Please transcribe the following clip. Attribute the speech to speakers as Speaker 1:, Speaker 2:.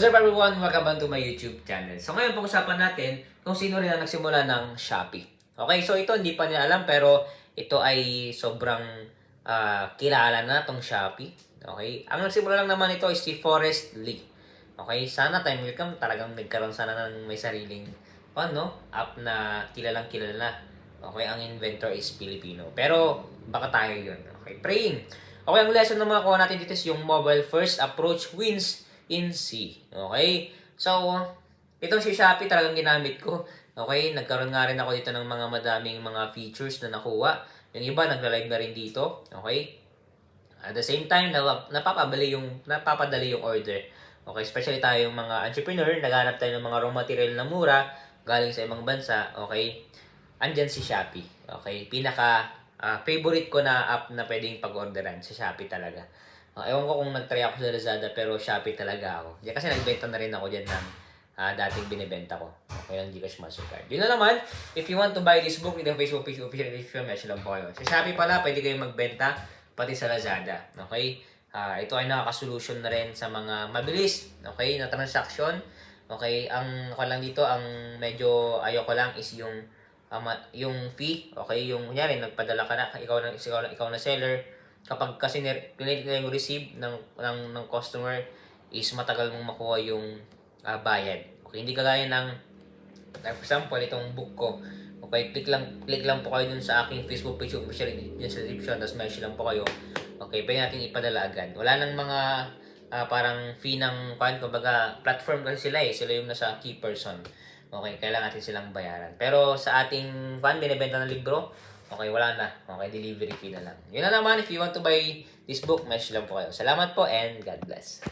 Speaker 1: What's up everyone? Welcome back to my YouTube channel. So ngayon pag-usapan natin kung sino rin ang nagsimula ng Shopee. Okay, so ito hindi pa nila alam pero ito ay sobrang kilala na tong Shopee. Okay, ang nagsimula lang naman ito is si Forrest Lee. Okay, sana time will come talagang nagkaroon sana ng may sariling app na kilalang kilala na. Okay, ang inventor is Filipino. Pero baka tayo yun. Okay, praying. Okay, ang lesson na makakuha natin dito is yung mobile first approach wins in C. Okay? So, itong si Shopee talagang ginamit ko. Okay? Nagkaroon nga rin ako dito ng mga madaming mga features na nakuha. Yung iba, nagla-live na rin dito. Okay? At the same time, napapadali yung order. Okay? Especially tayo yung mga entrepreneur, naghanap tayo ng mga raw material na mura galing sa ibang bansa. Okay? Andyan si Shopee. Okay? Favorite ko na app na pwedeng pag-orderan sa Shopee talaga. Ewan ko kung nag-try ako sa Lazada pero Shopee talaga ako. Kasi nagbenta na rin ako dyan ng dating binibenta ko. Okay lang, Gcash Mastercard. Yun na naman, if you want to buy this book, ito Facebook page, official edition, message lang po kayo. Sa Shopee pala, pwede kayong magbenta pati sa Lazada. Okay? Ito ay nakaka-solution na rin sa mga mabilis, okay, na transaction. Okay, ang ako lang dito, ang medyo ayoko lang is yung fee. Okay, yung kunyari nagpadala ka na, ikaw na seller, kapag kasi pinili na yung receive ng customer is matagal mong makuha yung bayad. Okay, hindi kagaya ng for example itong book ko. Okay, click lang po kayo dun sa aking Facebook page, official dyan sa description, tapos message lang po kayo. Okay, pwede natin ipadala agad. Wala nang mga parang fee ng kumbaga platform kasi sila yung nasa key person. Okay, kailangan natin silang bayaran. Pero sa ating binibenta ng libro, okay, wala na. Okay, delivery fee na lang. Yun na naman, if you want to buy this book, message lang po kayo. Salamat po and God bless.